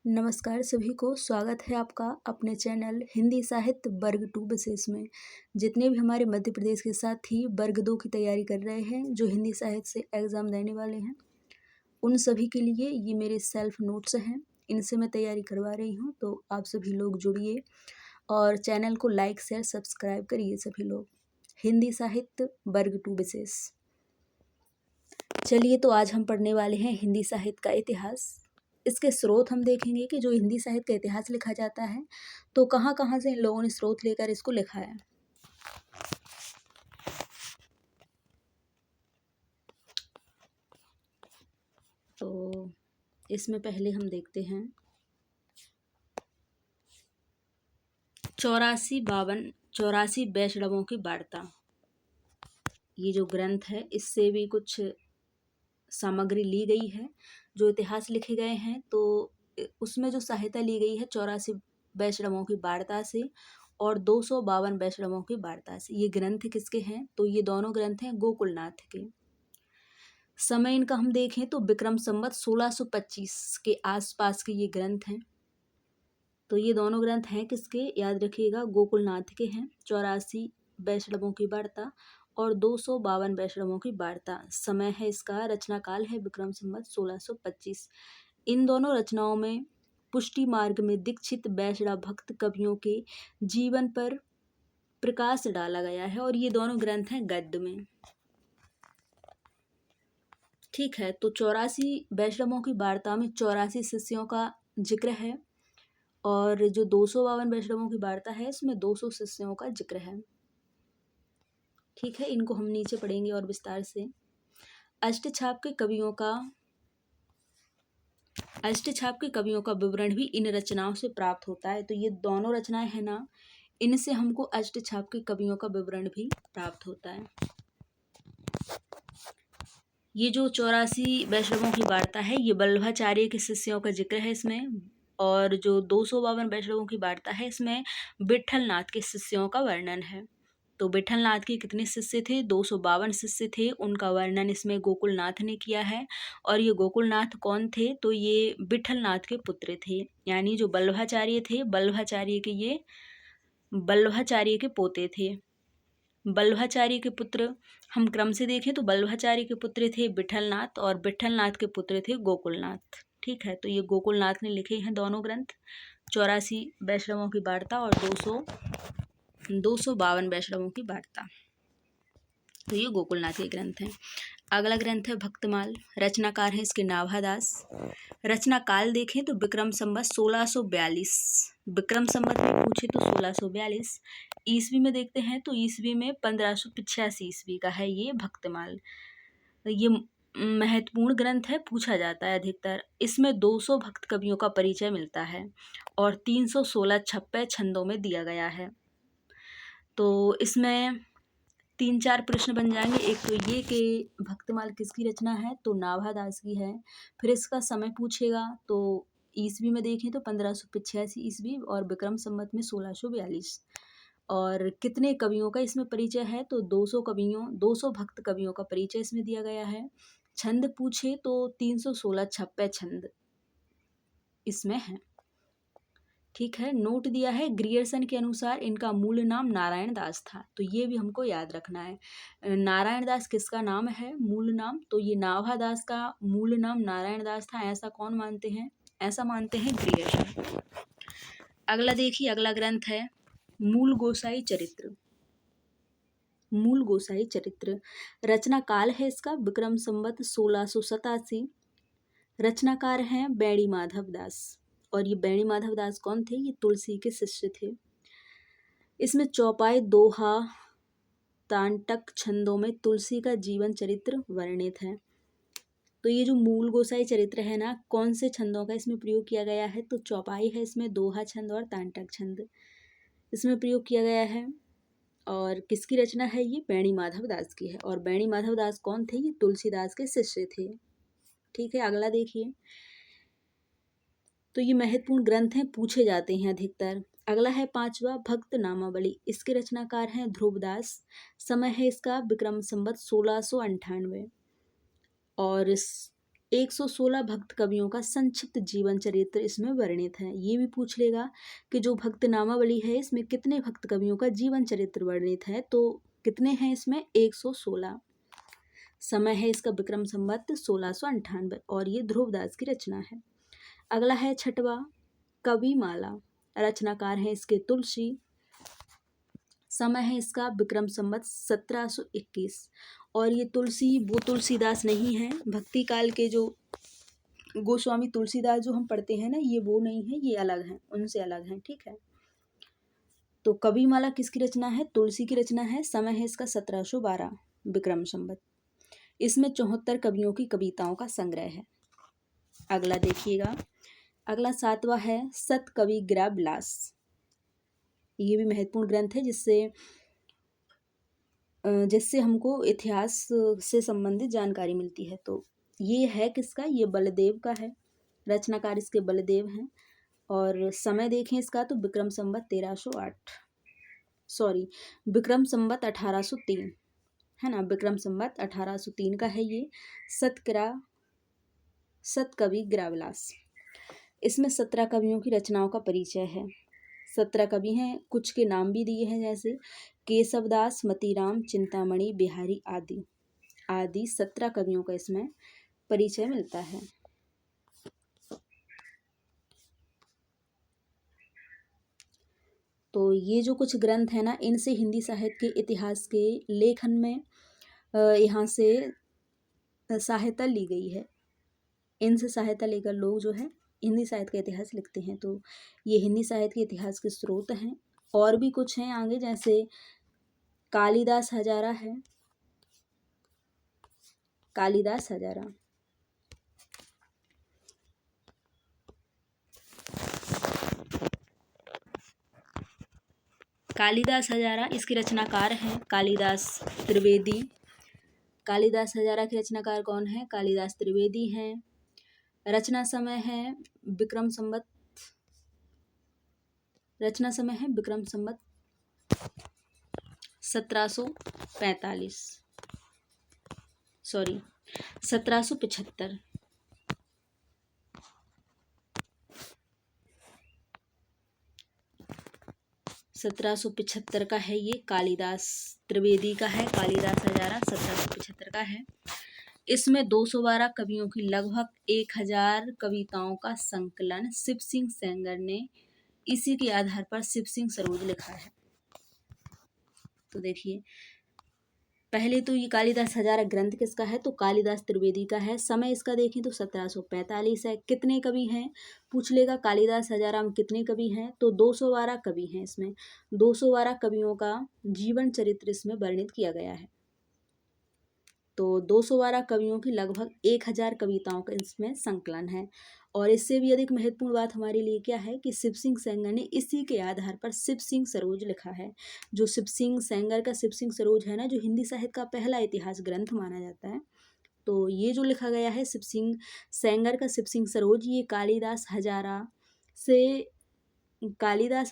नमस्कार सभी को, स्वागत है आपका अपने चैनल हिंदी साहित्य वर्ग 2 विशेष में। जितने भी हमारे मध्य प्रदेश के साथी वर्ग 2 की तैयारी कर रहे हैं, जो हिंदी साहित्य से एग्ज़ाम देने वाले हैं, उन सभी के लिए ये मेरे सेल्फ नोट्स हैं। इनसे मैं तैयारी करवा रही हूँ, तो आप सभी लोग जुड़िए और चैनल को लाइक शेयर सब्सक्राइब करिए सभी लोग। हिंदी साहित्य वर्ग 2 विशेष। चलिए, तो आज हम पढ़ने वाले हैं हिंदी साहित्य का इतिहास। इसके स्रोत हम देखेंगे कि जो हिंदी साहित्य का इतिहास लिखा जाता है, तो कहाँ कहाँ से इन लोगों ने स्रोत लेकर इसको लिखा है। तो इसमें पहले हम देखते हैं 84 वैष्णवों की वार्ता। ये जो ग्रंथ है, इससे भी कुछ सामग्री ली गई है। जो इतिहास लिखे गए हैं, तो उसमें जो सहायता ली गई है 84 वैष्णवों की वार्ता से और 252 वैष्णवों की वार्ता से। ये ग्रंथ किसके हैं? तो ये दोनों ग्रंथ हैं गोकुलनाथ के। समय इनका हम देखें तो विक्रम संवत 1625 के आसपास के ये ग्रंथ हैं। तो ये दोनों ग्रंथ हैं किसके? याद रखिएगा, गोकुलनाथ के हैं। 84 वैष्णवों की वार्ता और 252 वैष्णवों की वार्ता। समय है इसका, रचना काल है विक्रम संवत 1625। इन दोनों रचनाओं में पुष्टि मार्ग में दीक्षित वैष्णव भक्त कवियों के जीवन पर प्रकाश डाला गया है और ये दोनों ग्रंथ हैं गद्य में। ठीक है, तो 84 वैष्णवों की वार्ता में 84 शिष्यों का जिक्र है और जो 252 वैष्णवों की वार्ता है, इसमें 200 शिष्यों का जिक्र है। ठीक है, इनको हम नीचे पढ़ेंगे और विस्तार से। अष्टछाप के कवियों का विवरण भी इन रचनाओं से प्राप्त होता है। तो ये दोनों रचनाएं हैं ना, इनसे हमको अष्टछाप के कवियों का विवरण भी प्राप्त होता है। ये जो 84 वैष्णवों की वार्ता है, ये वल्लभाचार्य के शिष्यों का जिक्र है इसमें। और जो 252 वैष्णवों की वार्ता है, इसमें विट्ठलनाथ के शिष्यों का वर्णन है। तो विट्ठलनाथ के कितने शिष्य थे? 252 शिष्य थे। उनका वर्णन इसमें गोकुलनाथ ने किया है। और ये गोकुलनाथ कौन थे? तो ये विट्ठलनाथ के पुत्र थे, यानी जो वल्लभाचार्य थे, वल्लभाचार्य के पोते थे। वल्लभाचार्य के पुत्र हम क्रम से देखें तो वल्लभाचार्य के पुत्र थे विट्ठलनाथ और विट्ठलनाथ के पुत्र थे गोकुलनाथ। ठीक है, तो ये गोकुलनाथ ने लिखे हैं दोनों ग्रंथ, 84 वैष्णवों की वार्ता और 252 वैष्णवों की वार्ता। तो ये गोकुलनाथ के ग्रंथ हैं। अगला ग्रंथ है भक्तमाल। रचनाकार है इसके नाभादास। रचना काल देखें तो विक्रम संवत 1642। विक्रम संवत में पूछे तो 1642। ईस्वी में देखते हैं तो ईस्वी में 1585 ईस्वी का है ये भक्तमाल। ये महत्वपूर्ण ग्रंथ है, पूछा जाता है अधिकतर। इसमें 200 भक्त कवियों का परिचय मिलता है और 316 छप्पे छंदों में दिया गया है। तो इसमें 3-4 प्रश्न बन जाएंगे। एक तो ये कि भक्तमाल किसकी रचना है? तो नाभादास की है। फिर इसका समय पूछेगा, तो ईस्वी में देखें तो 1585 ईस्वी और विक्रम संवत में 1642। और कितने कवियों का इसमें परिचय है? तो 200 भक्त कवियों का परिचय इसमें दिया गया है। छंद पूछे तो 316 छप्पे छंद इसमें है। ठीक है, नोट दिया है ग्रियर्सन के अनुसार इनका मूल नाम नारायण दास था। तो ये भी हमको याद रखना है। नारायण दास किसका नाम है? मूल नाम। तो ये नाभादास का मूल नाम नारायण दास था, ऐसा कौन मानते हैं? ऐसा मानते हैं ग्रियर्सन। अगला देखिए, अगला ग्रंथ है मूल गोसाई चरित्र। मूल गोसाई चरित्र रचना काल है इसका विक्रम संवत 1687। रचनाकार हैं बेणी माधव दास। और ये बेणी माधव दास कौन थे? ये तुलसी के शिष्य थे। इसमें चौपाई, दोहा, तांटक छंदों में तुलसी का जीवन चरित्र वर्णित है। तो ये जो मूल गोसाई चरित्र है ना, कौन से छंदों का इसमें प्रयोग किया गया है? तो चौपाई है इसमें, दोहा छंद और तांटक छंद इसमें प्रयोग किया गया है। और किसकी रचना है? ये बेणी माधव दास की है। और बेणी माधव दास कौन थे? ये तुलसीदास के शिष्य थे। ठीक है, अगला देखिए। तो ये महत्वपूर्ण ग्रंथ हैं, पूछे जाते हैं अधिकतर। अगला है 5वां भक्त नामावली। इसके रचनाकार हैं ध्रुवदास। समय है इसका विक्रम संवत 1698 और 116 भक्त कवियों का संक्षिप्त जीवन चरित्र इसमें वर्णित है। ये भी पूछ लेगा कि जो भक्त नामावली है इसमें कितने भक्त कवियों का जीवन चरित्र वर्णित है, तो कितने हैं इसमें? 116। समय है इसका विक्रम संवत 1698 और ये ध्रुवदास की रचना है। अगला है छठवा कविमाला, रचनाकार है इसके तुलसी। समय है इसका विक्रम संवत 1721 और ये तुलसी वो तुलसीदास नहीं है, भक्ति काल के जो गोस्वामी तुलसीदास जो हम पढ़ते हैं ना, ये वो नहीं है, ये अलग हैं, उनसे अलग हैं, ठीक है। तो कविमाला किसकी रचना है? तुलसी की रचना है। समय है इसका 1712 विक्रम संवत। इसमें 74 कवियों की कविताओं का संग्रह है। अगला देखिएगा, अगला 7वां है सत कवि गिरा बिलास। ये भी महत्वपूर्ण ग्रंथ है जिससे हमको इतिहास से संबंधित जानकारी मिलती है। तो ये है किसका? ये बलदेव का है, रचनाकार इसके बलदेव हैं। और समय देखें इसका तो विक्रम संवत 1803 है ना, विक्रम संवत 1803 का है ये सत कवि गिराविलास। इसमें 17 कवियों की रचनाओं का परिचय है। 17 कवि हैं, कुछ के नाम भी दिए हैं जैसे केशवदास, मतीराम, चिंतामणि, बिहारी आदि 17 कवियों का इसमें परिचय मिलता है। तो ये जो कुछ ग्रंथ है ना, इनसे हिंदी साहित्य के इतिहास के लेखन में यहाँ से सहायता ली गई है। इनसे सहायता लेकर लोग जो है हिंदी साहित्य का इतिहास लिखते हैं। तो ये हिंदी साहित्य के इतिहास के स्रोत हैं। और भी कुछ हैं आगे, जैसे कालिदास हजारा है, कालिदास हजारा। कालिदास हजारा इसके रचनाकार हैं कालिदास त्रिवेदी। कालिदास हजारा के रचनाकार कौन है? कालिदास त्रिवेदी हैं। रचना समय है विक्रम संवत 1775 1775 का है ये, कालिदास त्रिवेदी का है। कालिदास हजारा 1775 का है। इसमें 212 कवियों की लगभग 1000 कविताओं का संकलन शिव सिंह सेंगर ने इसी के आधार पर शिव सिंह सरोज लिखा है। तो देखिए, पहले तो ये कालिदास हजारा ग्रंथ किसका है? तो कालिदास त्रिवेदी का है। समय इसका देखें तो 1745 है। कितने कवि हैं पूछ लेगा, कालिदास हजारा में कितने कवि हैं? तो 212 कवि हैं। इसमें 212 कवियों का जीवन चरित्र इसमें वर्णित किया गया है। तो 212 कवियों की लगभग 1000 कविताओं का इसमें संकलन है। और इससे भी अधिक महत्वपूर्ण बात हमारे लिए क्या है कि शिव सिंह सेंगर ने इसी के आधार पर शिव सिंह सरोज लिखा है। जो शिव सिंह सेंगर का शिव सिंह सरोज है ना, जो हिंदी साहित्य का पहला इतिहास ग्रंथ माना जाता है। तो ये जो लिखा गया है शिव सिंह सेंगर का शिव सिंह सरोज, ये कालिदास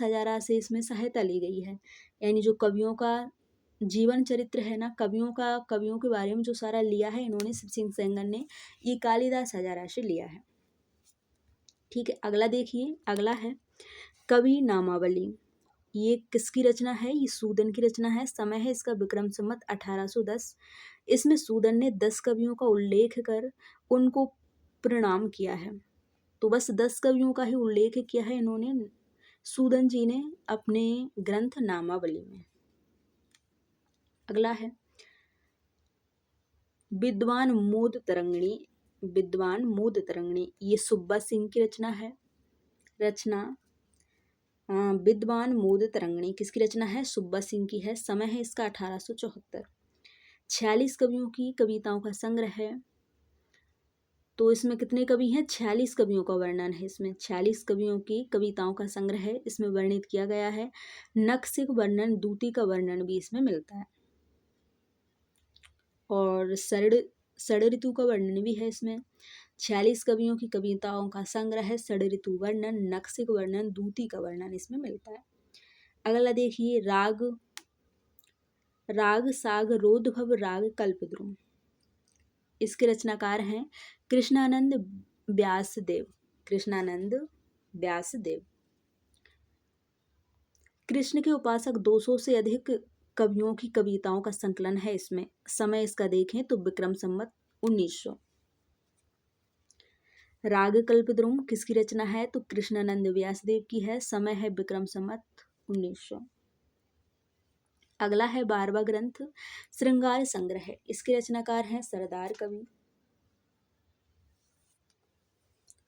हजारा से इसमें सहायता ली गई है। यानी जो कवियों का जीवन चरित्र है ना, कवियों के बारे में जो सारा लिया है इन्होंने, शिव सिंह सेंगर ने, ये कालिदास हजारा से लिया है। ठीक है, अगला देखिए, अगला है कवि नामावली। ये किसकी रचना है? ये सूदन की रचना है। समय है इसका विक्रम संवत 1810। इसमें सूदन ने 10 कवियों का उल्लेख कर उनको प्रणाम किया है। तो बस 10 कवियों का ही उल्लेख किया है इन्होंने, सूदन जी ने, अपने ग्रंथ नामावली में। अगला है विद्वान मोद तरंगिणी। ये सुब्बा सिंह की रचना है। विद्वान मोद तरंगिणी किसकी रचना है? सुब्बा सिंह की है। समय है इसका 1874। 46 कवियों की कविताओं का संग्रह है। तो इसमें कितने कवि हैं? 46 कवियों का वर्णन है इसमें। 46 कवियों की कविताओं का संग्रह है, इसमें वर्णित किया गया है। नखशिख वर्णन, दूती का वर्णन भी इसमें मिलता है। और षड ऋतु का वर्णन भी है इसमें। 46 कवियों की कविताओं का संग्रह है। षड ऋतु वर्णन, नखशिख वर्णन, दूती का वर्णन इसमें मिलता है। अगला देखिए, राग साग रोधभव राग कल्पद्रुम। इसके रचनाकार हैं कृष्णानंद व्यासदेव। कृष्णानंद व्यासदेव। कृष्ण के उपासक 200 से अधिक कवियों की कविताओं का संकलन है इसमें। समय इसका देखें तो विक्रम संवत 1900। राग कल्पद्रुम किसकी रचना है तो कृष्णानंद व्यासदेव की है। समय है विक्रम संवत 1900। अगला है 12वां ग्रंथ श्रृंगार संग्रह। इसके रचनाकार हैं सरदार कवि।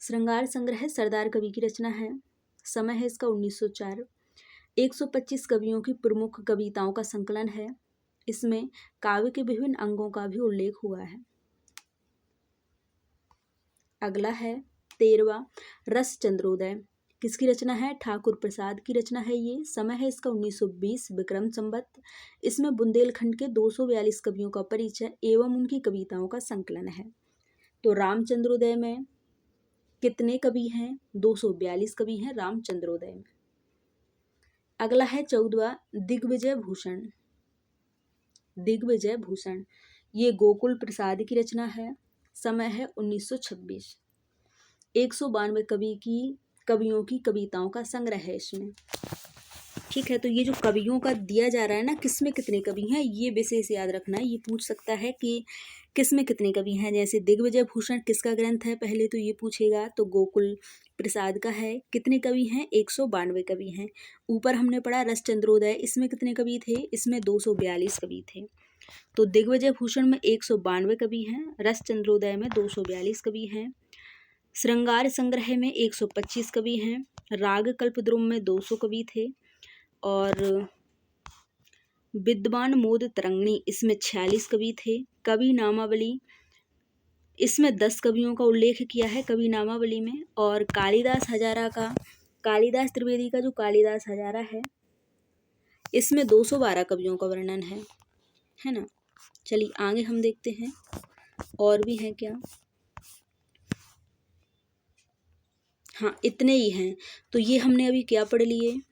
श्रृंगार संग्रह सरदार कवि की रचना है। समय है इसका 1904। 125 कवियों की प्रमुख कविताओं का संकलन है। इसमें काव्य के विभिन्न अंगों का भी उल्लेख हुआ है। अगला है 13वां रस चंद्रोदय। किसकी रचना है ठाकुर प्रसाद की रचना है ये। समय है इसका 1920 विक्रम संवत। इसमें बुंदेलखंड के 242 कवियों का परिचय एवं उनकी कविताओं का संकलन है। तो रामचंद्रोदय में कितने कवि हैं 242 कवि हैं रामचंद्रोदय में। अगला है 14वां दिग्विजय भूषण। दिग्विजय भूषण ये गोकुल प्रसाद की रचना है। समय है 1926। 192 कवियों की कविताओं का संग्रह है इसमें। ठीक है, तो ये जो कवियों का दिया जा रहा है ना किसमें कितने कवि हैं ये विशेष याद रखना है। ये पूछ सकता है कि किसमें कितने कवि हैं। जैसे दिग्विजय भूषण किसका ग्रंथ है पहले तो ये पूछेगा तो गोकुल प्रसाद का है। कितने कवि हैं 192 कवि हैं। ऊपर हमने पढ़ा रस चंद्रोदय इसमें कितने कवि थे इसमें 242 कवि थे। तो दिग्विजय भूषण में 192 कवि हैं। रस चंद्रोदय में 242 कवि हैं। श्रृंगार संग्रह में 125 कवि हैं। राग कल्पद्रुम में 200 कवि थे। और विद्वान मोद तरंगिणी इसमें 46 कवि थे। कवि नामावली इसमें 10 कवियों का उल्लेख किया है कवि नामावली में। और कालिदास त्रिवेदी का जो कालिदास हजारा है इसमें 212 कवियों का वर्णन है ना। चलिए आगे हम देखते हैं और भी हैं क्या। हाँ इतने ही हैं। तो ये हमने अभी क्या पढ़ लिए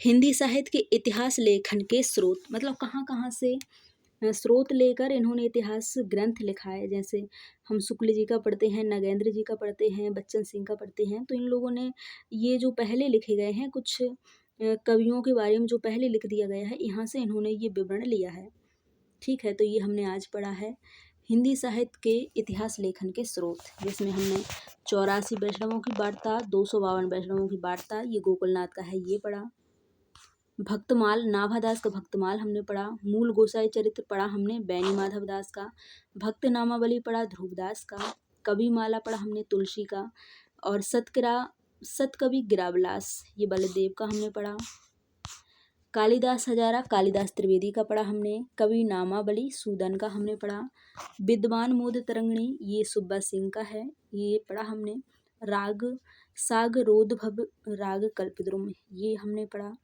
हिंदी साहित्य के इतिहास लेखन के स्रोत, मतलब कहाँ कहाँ से स्रोत लेकर इन्होंने इतिहास ग्रंथ लिखा है। जैसे हम शुक्ल जी का पढ़ते हैं, नगेंद्र जी का पढ़ते हैं, बच्चन सिंह का पढ़ते हैं। तो इन लोगों ने ये जो पहले लिखे गए हैं कुछ कवियों के बारे में जो पहले लिख दिया गया है यहाँ से इन्होंने ये विवरण लिया है। ठीक है, तो ये हमने आज पढ़ा है हिंदी साहित्य के इतिहास लेखन के स्रोत, जिसमें हमने 84 वैष्णवों की वार्ता, 252 वैष्णवों की वार्ता, ये गोकुलनाथ का है ये पढ़ा। भक्तमाल नाभादास का भक्तमाल हमने पढ़ा। मूल गोसाई चरित्र पढ़ा हमने बैनी माधव दास का। भक्त नामावली पढ़ा ध्रुवदास का। कवि माला पढ़ा हमने तुलसी का। और सतकवि गिराविलास ये बलदेव का हमने पढ़ा। कालिदास हजारा कालिदास त्रिवेदी का पढ़ा हमने। कवि नामावली सूदन का हमने पढ़ा। विद्वान मोद तरंगिणी ये सुब्बा सिंह का है ये पढ़ा हमने। राग साग रोधभव राग कल्पद्रुम ये हमने पढ़ा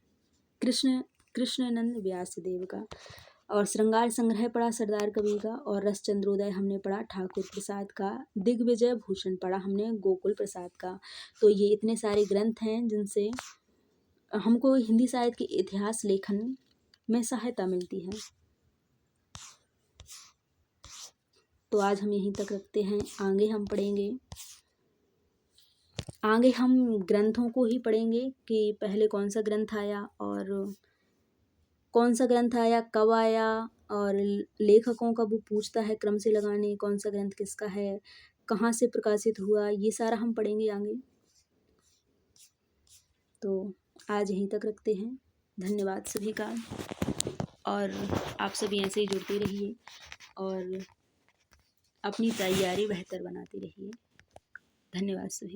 कृष्णानंद व्यासदेव का। और श्रृंगार संग्रह पढ़ा सरदार कवि का। और रस चंद्रोदय हमने पढ़ा ठाकुर प्रसाद का। दिग्विजय भूषण पढ़ा हमने गोकुल प्रसाद का। तो ये इतने सारे ग्रंथ हैं जिनसे हमको हिंदी साहित्य के इतिहास लेखन में सहायता मिलती है। तो आज हम यहीं तक रखते हैं। आगे हम पढ़ेंगे, आगे हम ग्रंथों को ही पढ़ेंगे कि पहले कौन सा ग्रंथ आया और कौन सा ग्रंथ आया कब आया, और लेखकों का वो पूछता है क्रम से लगाने कौन सा ग्रंथ किसका है, कहाँ से प्रकाशित हुआ, ये सारा हम पढ़ेंगे आगे। तो आज यहीं तक रखते हैं। धन्यवाद सभी का। और आप सभी ऐसे ही जुड़ते रहिए और अपनी तैयारी बेहतर बनाते रहिए। धन्यवाद सभी का।